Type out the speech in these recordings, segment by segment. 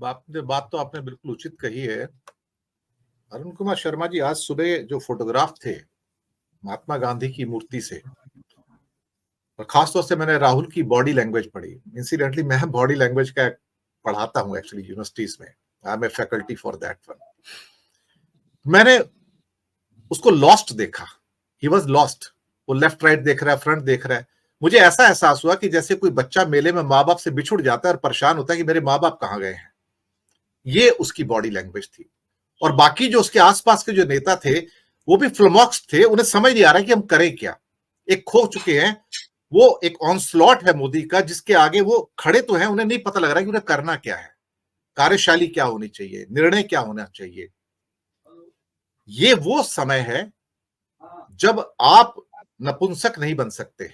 बात तो आपने बिल्कुल उचित कही है। अरुण कुमार शर्मा जी, आज सुबह जो फोटोग्राफ थे महात्मा गांधी की मूर्ति से, और खासतौर से मैंने राहुल की बॉडी लैंग्वेज पढ़ी। इंसिडेंटली मैं बॉडी लैंग्वेज का पढ़ाता हूं एक्चुअली यूनिवर्सिटीज में। I am a faculty for that one. मैंने उसको लॉस्ट देखा। He was lost. वो लेफ्ट राइट देख रहा है, फ्रंट देख रहा है। मुझे ऐसा एहसास हुआ कि जैसे कोई बच्चा मेले में माँ बाप से बिछुड़ जाता है और परेशान होता है कि मेरे माँ बाप कहाँ गए हैं। ये उसकी बॉडी लैंग्वेज थी। और बाकी जो उसके आसपास के जो नेता थे वो भी फ्लमॉक्स थे। उन्हें समझ नहीं आ रहा कि हम करें क्या। एक खो चुके हैं। वो एक ऑनस्लॉट है मोदी का, जिसके आगे वो खड़े तो हैं, उन्हें नहीं पता लग रहा कि उन्हें करना क्या है, कार्यशैली क्या होनी चाहिए, निर्णय क्या होना चाहिए। ये वो समय है जब आप नपुंसक नहीं बन सकते।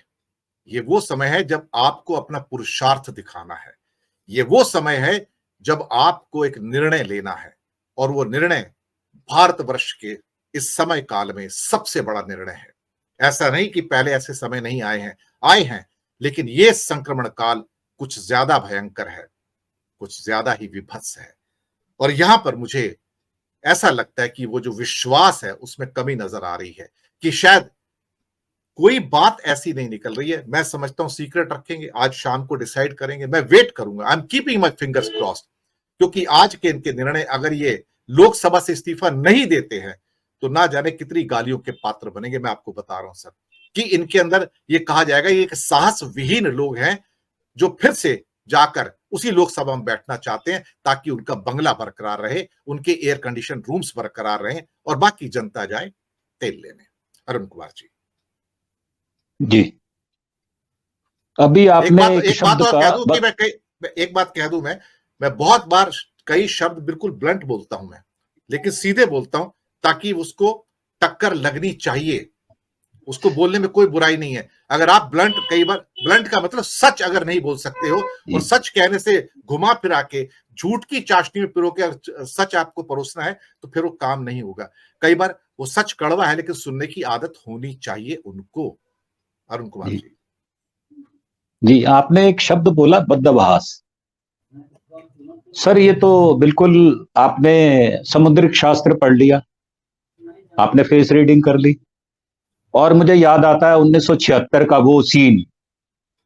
ये वो समय है जब आपको अपना पुरुषार्थ दिखाना है। ये वो समय है जब आपको एक निर्णय लेना है, और वो निर्णय भारतवर्ष के इस समय काल में सबसे बड़ा निर्णय है। ऐसा नहीं कि पहले ऐसे समय नहीं आए हैं, लेकिन ये संक्रमण काल कुछ ज्यादा भयंकर है, कुछ ज्यादा ही विभत्स है। और यहां पर मुझे ऐसा लगता है कि वो जो विश्वास है उसमें कमी नजर आ रही है, कि शायद कोई बात ऐसी नहीं निकल रही है। मैं समझता हूं सीक्रेट रखेंगे, आज शाम को डिसाइड करेंगे। मैं वेट करूंगा, I am keeping my fingers crossed, क्योंकि आज के इनके निर्णय अगर ये लोकसभा से इस्तीफा नहीं देते हैं तो ना जाने कितनी गालियों के पात्र बनेंगे। मैं आपको बता रहा हूं सर, कि इनके अंदर ये कहा जाएगा ये एक साहस विहीन लोग हैं जो फिर से जाकर उसी लोकसभा में बैठना चाहते हैं, ताकि उनका बंगला बरकरार रहे, उनके एयर कंडीशन रूम्स बरकरार रहे, और बाकी जनता जाए तेल लेने। अरुण कुमार जी जी, अभी आपने एक बात और कह दूं कि मैं एक बात कह दूं, मैं बहुत बार कई शब्द बिल्कुल ब्लंट बोलता हूं मैं, लेकिन सीधे बोलता हूं ताकि उसको टक्कर लगनी चाहिए। उसको बोलने में कोई बुराई नहीं है। अगर आप ब्लंट, कई बार ब्लंट का मतलब सच अगर नहीं बोल सकते हो, और सच कहने से घुमा फिरा के झूठ की चाशनी में पिरो के सच आपको परोसना है, तो फिर वो काम नहीं होगा। कई बार वो सच कड़वा है, लेकिन सुनने की आदत होनी चाहिए उनको। अरुण कुमार जी जी, आपने एक शब्द बोला, बदअभास। सर, ये तो बिल्कुल आपने समुद्रिक शास्त्र पढ़ लिया, आपने फेस रीडिंग कर ली। और मुझे याद आता है 1976 का वो सीन,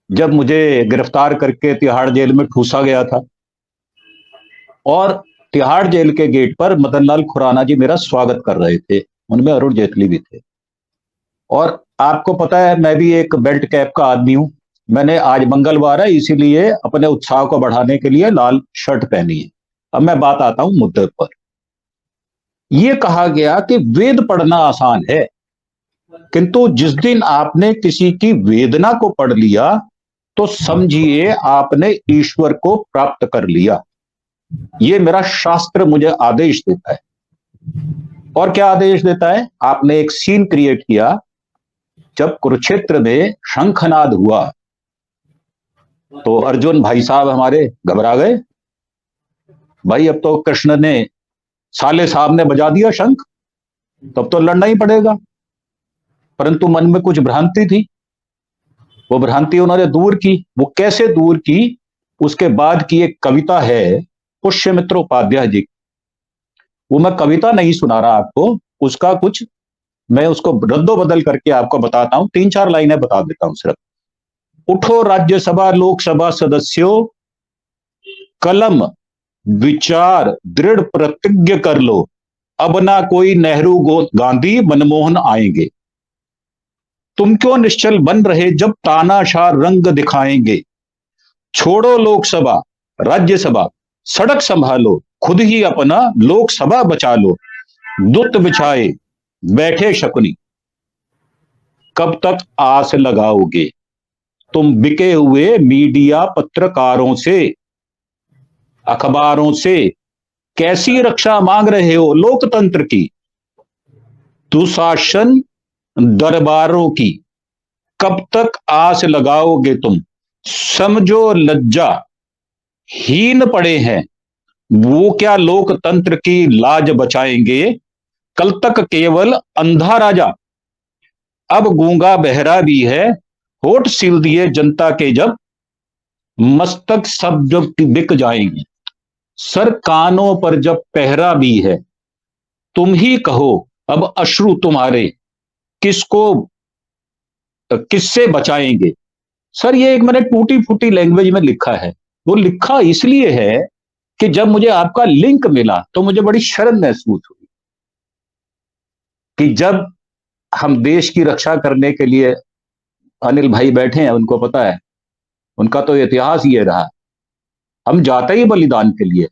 जब मुझे गिरफ्तार करके तिहाड़ जेल में ठूसा गया था, और तिहाड़ जेल के गेट पर मदन लाल खुराना जी मेरा स्वागत कर रहे थे। उनमें अरुण जेटली भी थे। और आपको पता है, मैं भी एक बेल्ट कैप का आदमी हूं। मैंने, आज मंगलवार है इसीलिए अपने उत्साह को बढ़ाने के लिए लाल शर्ट पहनी है। अब मैं बात आता हूं मुद्दे पर। यह कहा गया कि वेद पढ़ना आसान है, किंतु जिस दिन आपने किसी की वेदना को पढ़ लिया तो समझिए आपने ईश्वर को प्राप्त कर लिया। यह मेरा शास्त्र मुझे आदेश देता है। और क्या आदेश देता है? आपने एक सीन क्रिएट किया, जब कुरुक्षेत्र में शंखनाद हुआ तो अर्जुन भाई साहब हमारे घबरा गए। भाई, अब तो कृष्ण ने, साले साहब ने बजा दिया शंख, तब तो लड़ना ही पड़ेगा। परंतु मन में कुछ भ्रांति थी, वो भ्रांति उन्होंने दूर की। वो कैसे दूर की? उसके बाद की एक कविता है पुष्यमित्र उपाध्याय जी। वो मैं कविता नहीं सुना रहा आपको, उसका कुछ मैं उसको रद्दो बदल करके आपको बताता हूं। 3-4 लाइनें बता देता हूं सिर्फ। उठो राज्यसभा लोकसभा सदस्यों, कलम विचार दृढ़ प्रतिज्ञ कर लो, अब ना कोई नेहरू गांधी मनमोहन आएंगे। तुम क्यों निश्चल बन रहे जब तानाशाह रंग दिखाएंगे। छोड़ो लोकसभा राज्यसभा, सड़क संभालो, खुद ही अपना लोकसभा बचा लो। दुत बिछाए बैठे शकुनी, कब तक आस लगाओगे। तुम बिके हुए मीडिया पत्रकारों से, अखबारों से कैसी रक्षा मांग रहे हो लोकतंत्र की। दुशासन दरबारों की कब तक आस लगाओगे तुम। समझो लज्जा हीन पड़े हैं, वो क्या लोकतंत्र की लाज बचाएंगे। कल तक केवल अंधा राजा, अब गूंगा बहरा भी है। होठ सील दिए जनता के जब, मस्तक सब जब बिक जाएंगे। सर कानों पर जब पहरा भी है, तुम ही कहो अब अश्रु तुम्हारे किसको किससे बचाएंगे। सर ये एक मैंने टूटी फूटी लैंग्वेज में लिखा है। वो लिखा इसलिए है कि जब मुझे आपका लिंक मिला तो मुझे बड़ी शर्म महसूस हुई कि जब हम देश की रक्षा करने के लिए, अनिल भाई बैठे हैं, उनको पता है, उनका तो इतिहास ये रहा, हम जाते ही बलिदान के लिए।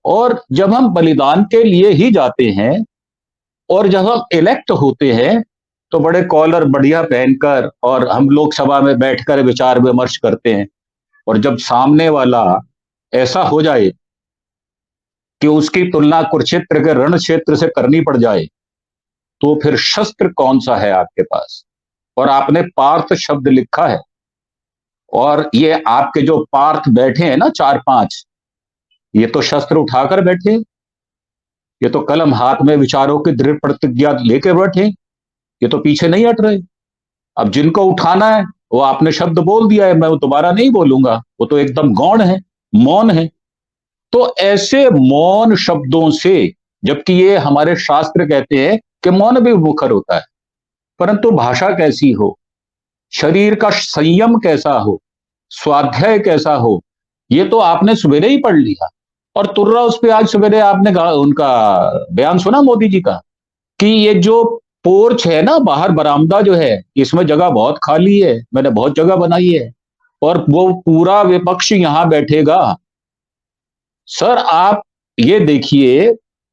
और जब हम बलिदान के लिए ही जाते हैं और जब हम इलेक्ट होते हैं तो बड़े कॉलर बढ़िया पहनकर और हम लोकसभा में बैठकर विचार विमर्श करते हैं, और जब सामने वाला ऐसा हो जाए कि उसकी तुलना कुरुक्षेत्र के रण क्षेत्र से करनी पड़ जाए, तो फिर शस्त्र कौन सा है आपके पास। और आपने पार्थ शब्द लिखा है, और ये आपके जो पार्थ बैठे हैं ना 4-5, ये तो शस्त्र उठाकर बैठे, ये तो कलम हाथ में विचारों की दृढ़ प्रतिज्ञा लेके बैठे, ये तो पीछे नहीं हट रहे। अब जिनको उठाना है वो आपने शब्द बोल दिया है, मैं वो दोबारा नहीं बोलूंगा, वो तो एकदम गौण है, मौन है। तो ऐसे मौन शब्दों से, जबकि ये हमारे शास्त्र कहते हैं कि मौन भी मुखर होता है, परंतु भाषा कैसी हो, शरीर का संयम कैसा हो, स्वाध्याय कैसा हो, ये तो आपने सवेरे ही पढ़ लिया। और तुर्रा उस पर आज सवेरे आपने उनका बयान सुना मोदी जी का कि ये जो पोर्च है ना, बाहर बरामदा जो है, इसमें जगह बहुत खाली है, मैंने बहुत जगह बनाई है, और वो पूरा विपक्ष यहां बैठेगा। सर आप ये देखिए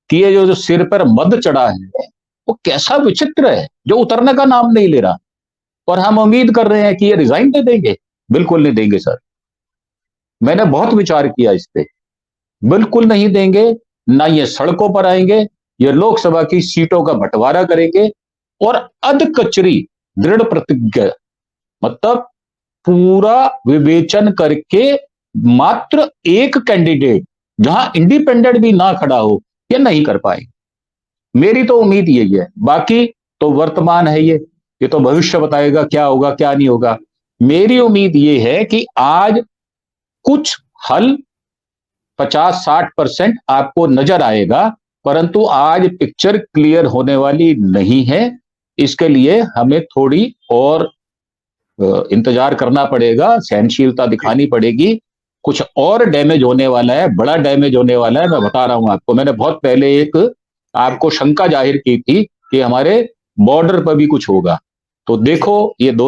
कि ये जो सिर पर मद चढ़ा है वो कैसा विचित्र है, जो उतरने का नाम नहीं ले रहा। और हम उम्मीद कर रहे हैं कि ये रिजाइन दे देंगे। बिल्कुल नहीं देंगे सर, मैंने बहुत विचार किया इस पे, बिल्कुल नहीं देंगे। ना ये सड़कों पर आएंगे, ये लोकसभा की सीटों का बंटवारा करेंगे, और अधकचरी दृढ़ प्रतिज्ञा, मतलब पूरा विवेचन करके मात्र एक कैंडिडेट, जहां इंडिपेंडेंट भी ना खड़ा हो, ये नहीं कर पाएंगे। मेरी तो उम्मीद यही है। बाकी तो वर्तमान है, ये तो भविष्य बताएगा क्या होगा क्या नहीं होगा। मेरी उम्मीद ये है कि आज कुछ हल 50-60% आपको नजर आएगा, परंतु आज पिक्चर क्लियर होने वाली नहीं है। इसके लिए हमें थोड़ी और इंतजार करना पड़ेगा, सहनशीलता दिखानी पड़ेगी। कुछ और डैमेज होने वाला है, बड़ा डैमेज होने वाला है, मैं बता रहा हूं आपको। मैंने बहुत पहले एक आपको शंका जाहिर की थी कि हमारे बॉर्डर पर भी कुछ होगा, तो देखो ये 2